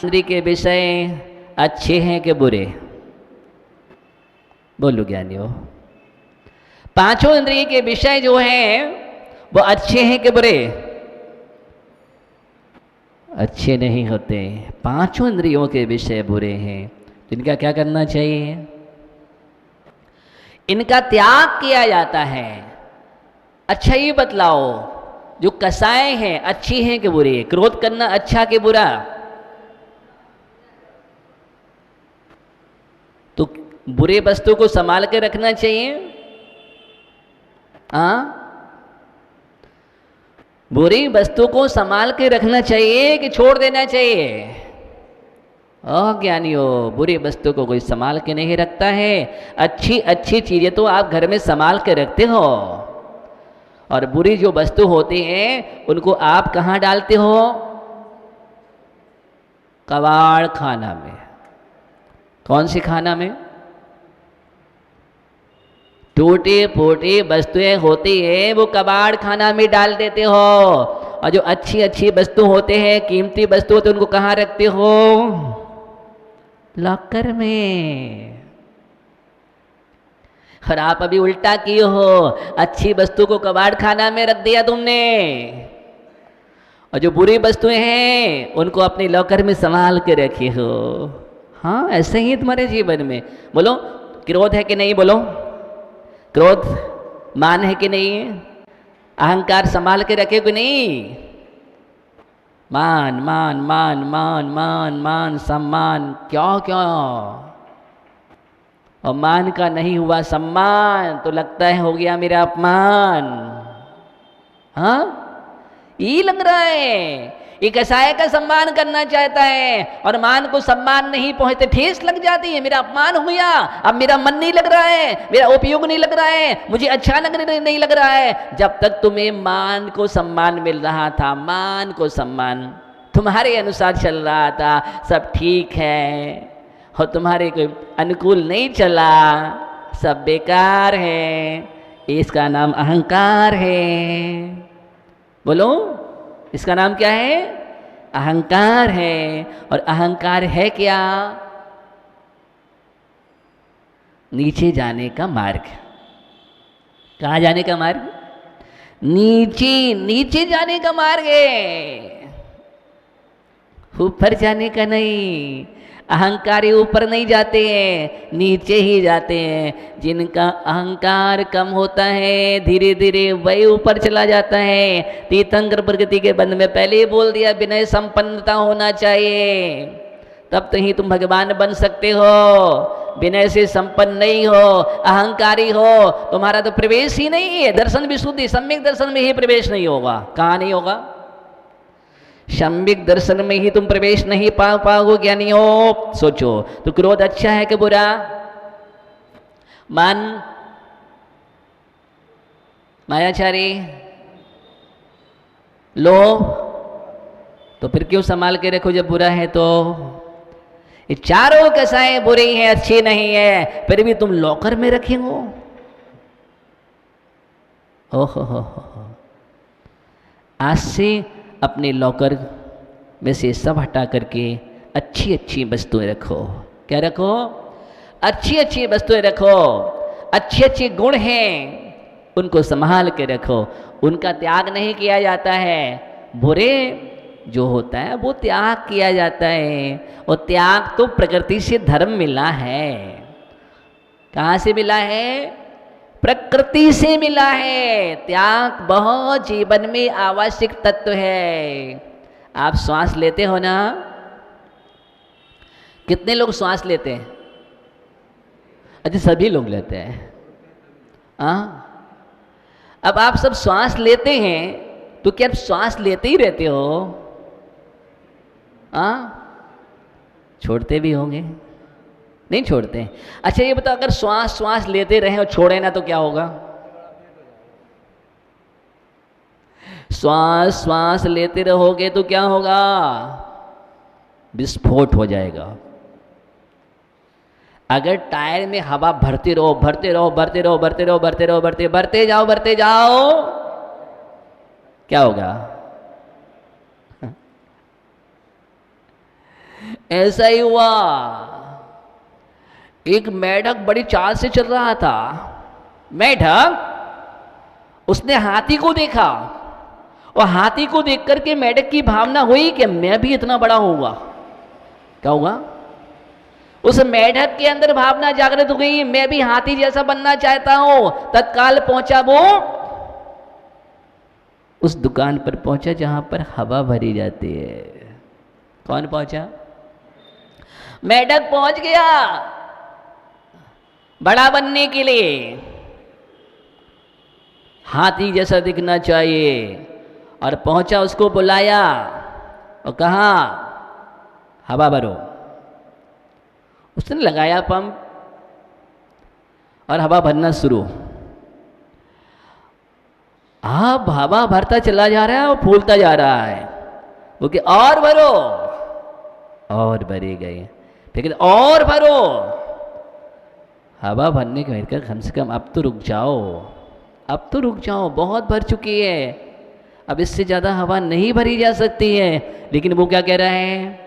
इंद्रिय के विषय अच्छे हैं कि बुरे? बोलो ज्ञानियों, पांचों इंद्रिय के विषय जो हैं वो अच्छे हैं कि बुरे? अच्छे नहीं होते। पांचों इंद्रियों के विषय बुरे हैं, तो इनका क्या करना चाहिए? इनका त्याग किया जाता है। अच्छा ये बतलाओ, जो कसाएं हैं अच्छी हैं कि बुरी? क्रोध करना अच्छा कि बुरा? तो बुरे वस्तु को संभाल के रखना चाहिए। बुरी वस्तु को संभाल के रखना चाहिए कि छोड़ देना चाहिए? ज्ञानियों, बुरी वस्तु को कोई संभाल के नहीं रखता है। अच्छी अच्छी चीजें तो आप घर में संभाल के रखते हो, और बुरी जो वस्तु होती हैं उनको आप कहाँ डालते हो? कबाड़ खाना में। कौन सी खाना में? टूटी फूटी वस्तुएं होती है वो कबाड़ खाना में डाल देते हो, और जो अच्छी अच्छी वस्तु होते हैं, कीमती वस्तु होते हैं, उनको कहाँ रखते हो? लॉकर में। और आप अभी उल्टा किए हो, अच्छी वस्तु को कबाड़ खाना में रख दिया तुमने, और जो बुरी वस्तुएं हैं उनको अपने लॉकर में संभाल के रखे हो। हाँ, ऐसे ही तुम्हारे जीवन में। बोलो, क्रोध है कि नहीं? बोलो, क्रोध मान है कि नहीं? अहंकार संभाल के रखे कि नहीं? मान मान मान मान मान मान सम्मान, क्यों क्यों? और मान का नहीं हुआ सम्मान तो लगता है हो गया मेरा अपमान। हाँ, ये लग रहा है। ये कसाय का सम्मान करना चाहता है और मान को सम्मान नहीं पहुंचते, ठेस लग जाती है। मेरा अपमान हो गया, अब मेरा मन नहीं लग रहा है, मेरा उपयोग नहीं लग रहा है, मुझे अच्छा नहीं लग रहा है। जब तक तुम्हें मान को सम्मान मिल रहा था, मान को सम्मान तुम्हारे अनुसार चल रहा था, सब ठीक है, और तुम्हारे कोई अनुकूल नहीं चला, सब बेकार है। इसका नाम अहंकार है। बोलो, इसका नाम क्या है? अहंकार है। और अहंकार है क्या? नीचे जाने का मार्ग। कहाँ जाने का मार्ग? नीचे, नीचे जाने का मार्ग है, ऊपर जाने का नहीं। अहंकारी ऊपर नहीं जाते हैं, नीचे ही जाते हैं। जिनका अहंकार कम होता है धीरे धीरे वही ऊपर चला जाता है। तीर्थंकर प्रगति के बंध में पहले ही बोल दिया, विनय संपन्नता होना चाहिए, तब तो ही तुम भगवान बन सकते हो। विनय से संपन्न नहीं हो, अहंकारी हो, तुम्हारा तो प्रवेश ही नहीं है। दर्शन विशुद्धि, सम्यक दर्शन में ही प्रवेश नहीं होगा। कहाँ नहीं होगा? सम्यक दर्शन में ही तुम प्रवेश नहीं पाओगे ज्ञानियों। सोचो, तो क्रोध अच्छा है कि बुरा? मान, मायाचारी, लोभ, तो फिर क्यों संभाल के रखो जब बुरा है? तो ये चारों कसाएं बुरी हैं, अच्छी नहीं है, फिर भी तुम लॉकर में रखे हो। ओहो, आज से अपने लॉकर में से सब हटा करके अच्छी अच्छी वस्तुएं रखो। क्या रखो? अच्छी अच्छी वस्तुएं रखो। अच्छे अच्छे गुण हैं उनको संभाल के रखो, उनका त्याग नहीं किया जाता है। बुरे जो होता है वो त्याग किया जाता है, और त्याग तो प्रकृति से धर्म मिला है। कहाँ से मिला है? प्रकृति से मिला है। त्याग बहुत जीवन में आवश्यक तत्व है। आप श्वास लेते हो ना? कितने लोग श्वास लेते हैं? अच्छा, सभी लोग लेते हैं। अब आप सब श्वास लेते हैं तो क्या आप श्वास लेते ही रहते हो? छोड़ते भी होंगे? नहीं छोड़ते। अच्छा ये बताओ, अगर श्वास श्वास लेते रहे और छोड़े ना तो क्या होगा? श्वास श्वास लेते रहोगे तो क्या होगा? विस्फोट हो जाएगा। अगर टायर में हवा भरते रहो भरते रहो भरते रहो भरते रहो भरते रहो भरते जाओ, क्या होगा? ऐसा ही हुआ। एक मेढक बड़ी चाल से चल रहा था। मेढक उसने हाथी को देखा और हाथी को देख करके मेढक की भावना हुई कि मैं भी इतना बड़ा होऊंगा। क्या होगा? उस मेढक के अंदर भावना जागृत हो गई, मैं भी हाथी जैसा बनना चाहता हूं। तत्काल पहुंचा वो उस दुकान पर पहुंचा जहां पर हवा भरी जाती है। कौन पहुंचा? मेढक पहुंच गया बड़ा बनने के लिए। हाथी जैसा दिखना चाहिए। और पहुंचा, उसको बुलाया और कहा हवा भरो। उसने लगाया पंप और हवा भरना शुरू। अब हवा भरता चला जा रहा है और फूलता जा रहा है। वो कि और भरो, और भरे गए। फिर और भरो। हवा भरने के कहकर कम से कम अब तो रुक जाओ, अब तो रुक जाओ, बहुत भर चुकी है, अब इससे ज़्यादा हवा नहीं भरी जा सकती है। लेकिन वो क्या कह रहा है?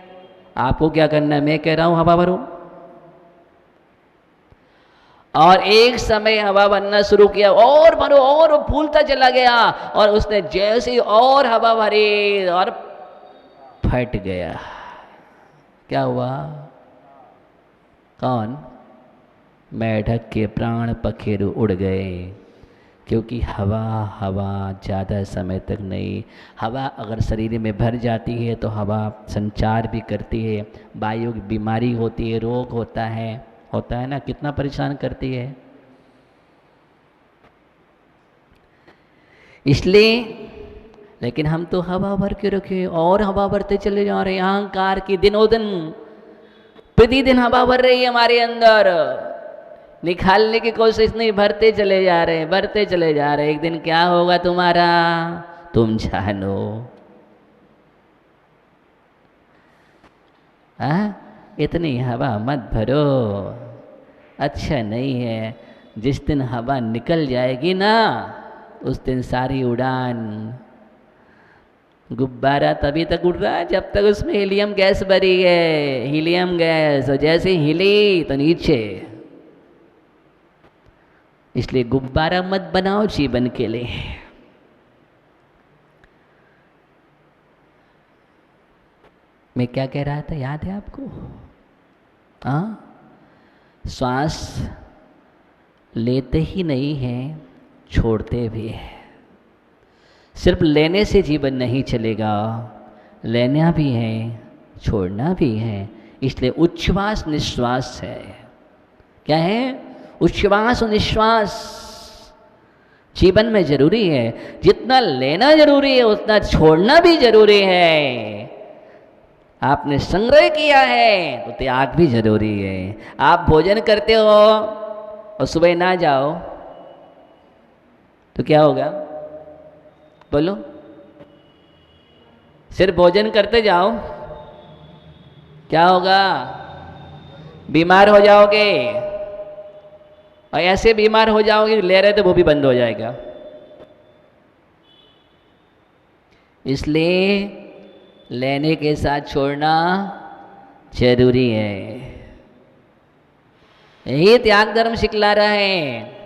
आपको क्या करना है? मैं कह रहा हूं हवा भरो। और एक समय हवा भरना शुरू किया, और भरो, और फूलता चला गया। और उसने जैसे और हवा भरी और फट गया। क्या हुआ? कौन? मेढक के प्राण पखेरु उड़ गए। क्योंकि हवा ज़्यादा समय तक नहीं। हवा अगर शरीर में भर जाती है तो हवा संचार भी करती है, वायु की बीमारी होती है, रोग होता है ना, कितना परेशान करती है। इसलिए लेकिन हम तो हवा भर के रखे और हवा भरते चले जा रहे हैं। अहंकार की दिनों दिन प्रतिदिन हवा भर रही है हमारे अंदर, निकालने की कोशिश नहीं, भरते चले जा रहे हैं, भरते चले जा रहे हैं। एक दिन क्या होगा तुम्हारा तुम जानो। इतनी हवा मत भरो, अच्छा नहीं है। जिस दिन हवा निकल जाएगी ना, उस दिन सारी उड़ान। गुब्बारा तभी तक उड़ रहा है जब तक उसमें हीलियम गैस भरी है, हीलियम गैस। और जैसे हिली तो नीचे। इसलिए गुब्बारा मत बनाओ जीवन के लिए। मैं क्या कह रहा था, याद है आपको? श्वास लेते ही नहीं है, छोड़ते भी है। सिर्फ लेने से जीवन नहीं चलेगा, लेना भी है, छोड़ना भी है। इसलिए उच्छ्वास निश्वास है। क्या है? उच्छ्वास और निश्वास जीवन में जरूरी है। जितना लेना जरूरी है उतना छोड़ना भी जरूरी है। आपने संग्रह किया है तो त्याग भी जरूरी है। आप भोजन करते हो और सुबह ना जाओ तो क्या होगा? बोलो। सिर्फ भोजन करते जाओ, क्या होगा? बीमार हो जाओगे। और ऐसे बीमार हो जाओगे, ले रहे तो वो भी बंद हो जाएगा। इसलिए लेने के साथ छोड़ना जरूरी है। यही त्याग धर्म सिखला रहा है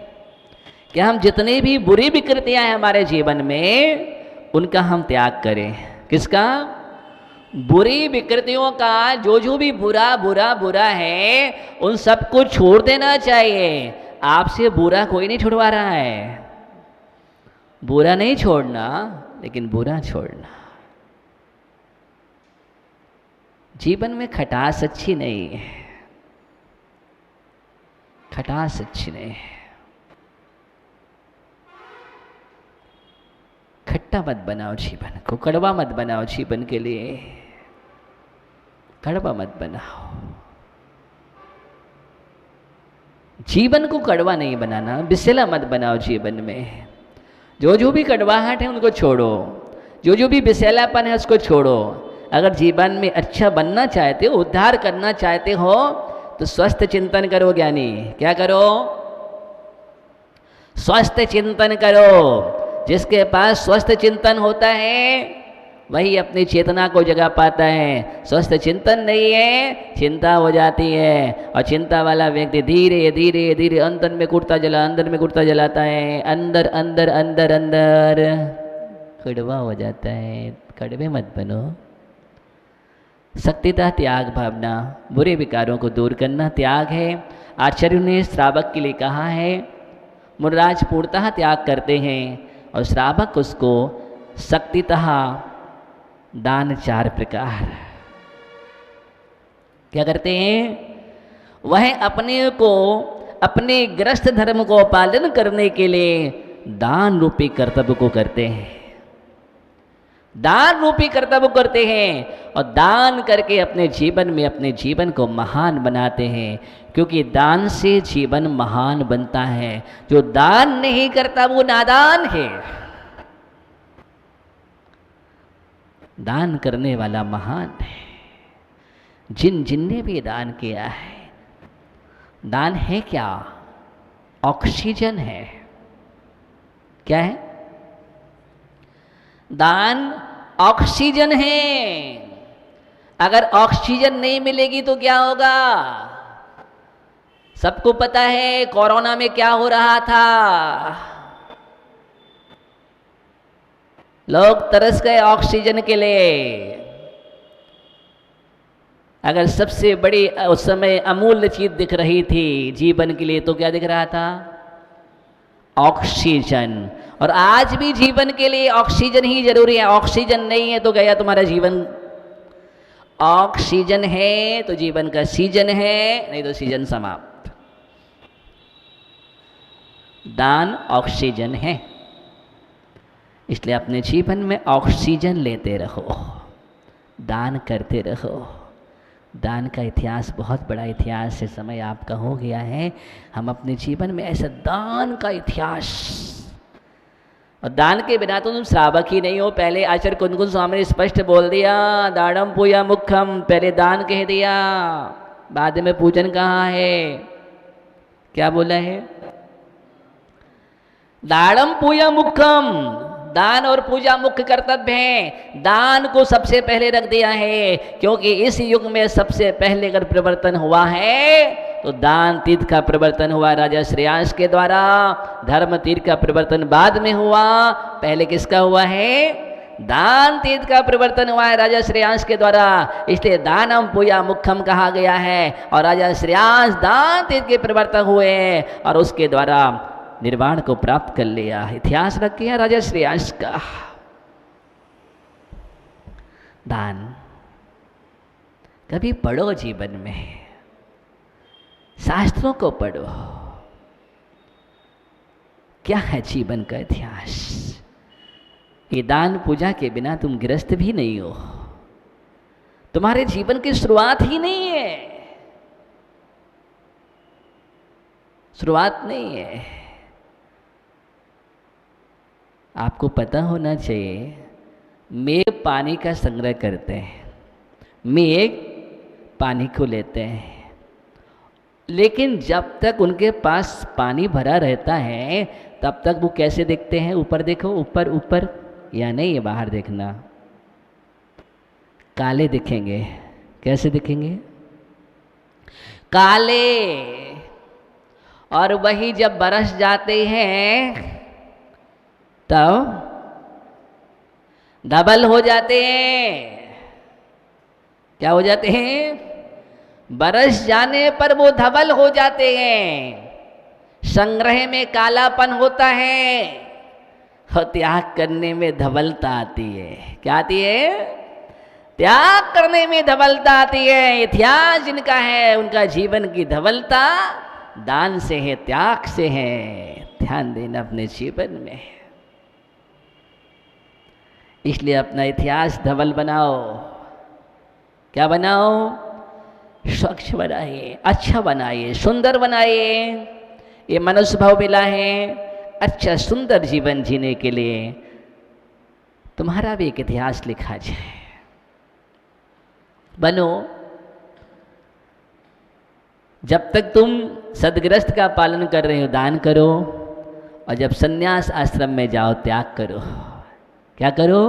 कि हम जितनी भी बुरी विकृतियां हैं हमारे जीवन में, उनका हम त्याग करें। किसका? बुरी विकृतियों का। जो भी बुरा है, उन सबको छोड़ देना चाहिए। आपसे बुरा कोई नहीं छुड़वा रहा है। बुरा नहीं छोड़ना, लेकिन बुरा छोड़ना। जीवन में खटास अच्छी नहीं है, खटास अच्छी नहीं है। खट्टा मत बनाओ जीवन को, कड़वा मत बनाओ जीवन के लिए, कड़वा मत बनाओ। जीवन को कड़वा नहीं बनाना, विषैला मत बनाओ जीवन में। जो भी कड़वाहट है उनको छोड़ो, जो भी विषैलापन है उसको छोड़ो। अगर जीवन में अच्छा बनना चाहते हो, उद्धार करना चाहते हो, तो स्वस्थ चिंतन करो ज्ञानी। क्या करो? स्वस्थ चिंतन करो। जिसके पास स्वस्थ चिंतन होता है वही अपनी चेतना को जगा पाता है। स्वस्थ चिंतन नहीं है, चिंता हो जाती है, और चिंता वाला व्यक्ति धीरे धीरे धीरे अंदर में कूदता जलाता है, अंदर अंदर अंदर अंदर कड़वा हो जाता है। कड़वे मत बनो। शक्तितः त्याग भावना, बुरे विकारों को दूर करना त्याग है। आचार्य ने श्रावक के लिए कहा है, मुनिराज पूर्णतः त्याग करते हैं और श्रावक उसको शक्तितः दान 4 प्रकार क्या करते हैं, वह अपने को अपने गृहस्थ धर्म को पालन करने के लिए दान रूपी कर्तव्य को करते हैं। दान रूपी कर्तव्य करते हैं और दान करके अपने जीवन को महान बनाते हैं, क्योंकि दान से जीवन महान बनता है। जो दान नहीं करता वो नादान है। दान करने वाला महान है। जिनने भी दान किया है, दान है क्या? ऑक्सीजन है। क्या है? दान ऑक्सीजन है। अगर ऑक्सीजन नहीं मिलेगी तो क्या होगा? सबको पता है कोरोना में क्या हो रहा था। लोग तरस गए ऑक्सीजन के लिए। अगर सबसे बड़ी उस समय अमूल्य चीज दिख रही थी जीवन के लिए, तो क्या दिख रहा था? ऑक्सीजन। और आज भी जीवन के लिए ऑक्सीजन ही जरूरी है। ऑक्सीजन नहीं है तो गया तुम्हारा जीवन। ऑक्सीजन है तो जीवन का सीजन है, नहीं तो सीजन समाप्त। दान ऑक्सीजन है, इसलिए अपने जीवन में ऑक्सीजन लेते रहो, दान करते रहो। दान का इतिहास बहुत बड़ा इतिहास है। समय आपका हो गया है, हम अपने जीवन में ऐसा दान का इतिहास। और दान के बिना तो तुम श्रावक ही नहीं हो। पहले आचार्य कुंदकुंज स्वामी ने स्पष्ट बोल दिया, दाड़म पूया मुखम। पहले दान कह दिया, बाद में पूजन कहाँ है? क्या बोला है? दाड़म पूया मुखम। दान और पूजा मुख्य कर्तव्य हैं। दान को सबसे पहले रख दिया है, क्योंकि इस युग में सबसे पहले अगर प्रवर्तन हुआ है तो दान तीर्थ का प्रवर्तन हुआ राजा श्रेयांश के द्वारा। धर्म तीर्थ का प्रवर्तन बाद में हुआ, पहले किसका हुआ है? दान तीर्थ का प्रवर्तन हुआ है राजा श्रेयांश के द्वारा। इसलिए दानम पूया मुखम कहा गया है। और राजा श्रेयांश दान तीर्थ के प्रवर्तक हुए और उसके द्वारा निर्वाण को प्राप्त कर लिया। इतिहास रख किया राजा श्रेयांश का। दान कभी पढ़ो, जीवन में शास्त्रों को पढ़ो। क्या है जीवन का इतिहास? ये दान पूजा के बिना तुम गृहस्थ भी नहीं हो, तुम्हारे जीवन की शुरुआत ही नहीं है। शुरुआत नहीं है। आपको पता होना चाहिए, मेघ पानी का संग्रह करते हैं, मेघ पानी को लेते हैं, लेकिन जब तक उनके पास पानी भरा रहता है तब तक वो कैसे दिखते हैं? ऊपर देखो, ऊपर ऊपर, या नहीं, ये बाहर देखना। काले दिखेंगे। कैसे दिखेंगे? काले। और वही जब बरस जाते हैं तब डबल हो जाते हैं। क्या हो जाते हैं? बरस जाने पर वो धवल हो जाते हैं। संग्रह में कालापन होता है और त्याग करने में धवलता आती है। क्या आती है? त्याग करने में धवलता आती है। इतिहास जिनका है उनका जीवन की धवलता दान से है, त्याग से है। ध्यान देना अपने जीवन में। इसलिए अपना इतिहास धवल बनाओ। क्या बनाओ? स्वच्छ बनाइए, अच्छा बनाइए, सुंदर बनाइए। ये मनुष्य भाव मिला है अच्छा सुंदर जीवन जीने के लिए। तुम्हारा भी एक इतिहास लिखा जाए। बनो। जब तक तुम सदगृहस्थ का पालन कर रहे हो दान करो, और जब सन्यास आश्रम में जाओ त्याग करो। क्या करो?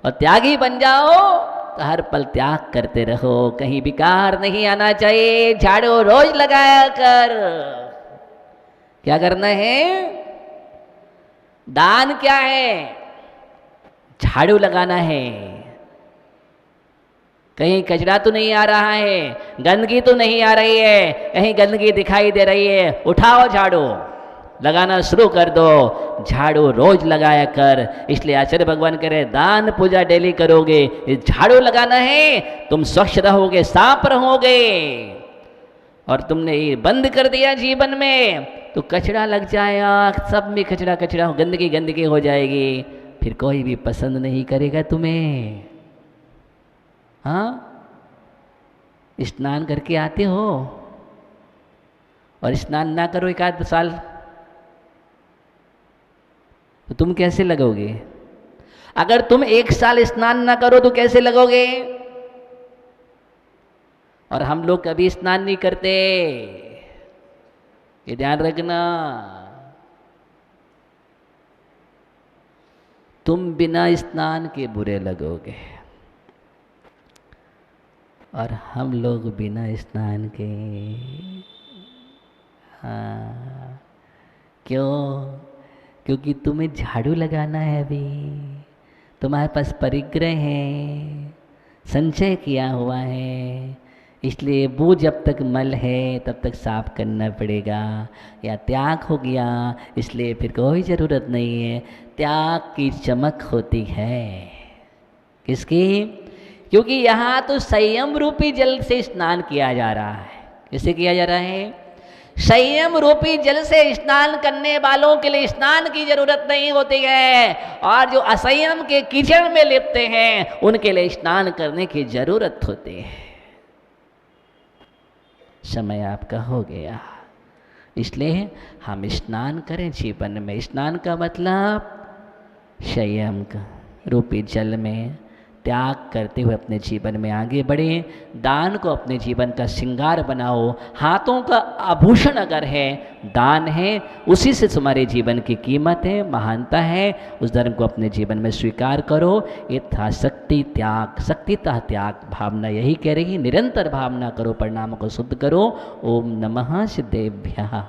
और त्यागी बन जाओ तो हर पल त्याग करते रहो, कहीं विकार नहीं आना चाहिए। झाड़ू रोज लगाया कर। क्या करना है? दान क्या है? झाड़ू लगाना है। कहीं कचरा तो नहीं आ रहा है, गंदगी तो नहीं आ रही है, कहीं गंदगी दिखाई दे रही है, उठाओ झाड़ू, लगाना शुरू कर दो। झाड़ू रोज लगाया कर। इसलिए आचार्य भगवान कह रहे दान पूजा डेली करोगे, झाड़ू लगाना है, तुम स्वच्छ रहोगे, साफ रहोगे। और तुमने ये बंद कर दिया जीवन में तो कचरा लग जाएगा, सब में कचरा कचरा, गंदगी गंदगी हो जाएगी, फिर कोई भी पसंद नहीं करेगा तुम्हें। हाँ, स्नान करके आते हो और स्नान ना करो एक आध साल तो तुम कैसे लगोगे? अगर तुम एक साल स्नान ना करो तो कैसे लगोगे? और हम लोग कभी स्नान नहीं करते, ये ध्यान रखना। तुम बिना स्नान के बुरे लगोगे और हम लोग बिना स्नान के। हाँ, क्यों? क्योंकि तुम्हें झाड़ू लगाना है, अभी तुम्हारे पास परिग्रह है, संचय किया हुआ है, इसलिए वो जब तक मल है तब तक साफ करना पड़ेगा। या त्याग हो गया इसलिए फिर कोई ज़रूरत नहीं है। त्याग की चमक होती है। किसकी? क्योंकि यहाँ तो संयम रूपी जल से स्नान किया जा रहा है। किससे किया जा रहा है? संयम रूपी जल से स्नान करने वालों के लिए स्नान की जरूरत नहीं होती है, और जो असंयम के कीचड़ में लिपते हैं उनके लिए स्नान करने की जरूरत होती है। समय आपका हो गया, इसलिए हम स्नान करें जीवन में। स्नान का मतलब संयम का रूपी जल में त्याग करते हुए अपने जीवन में आगे बढ़े। दान को अपने जीवन का श्रृंगार बनाओ। हाथों का आभूषण अगर है, दान है, उसी से तुम्हारे जीवन की कीमत है, महानता है। उस धर्म को अपने जीवन में स्वीकार करो। ये था शक्ति त्याग, शक्तितः त्याग भावना यही कह रही। निरंतर भावना करो, परिणामों को शुद्ध करो। ओम नमः सिद्धेभ्यः।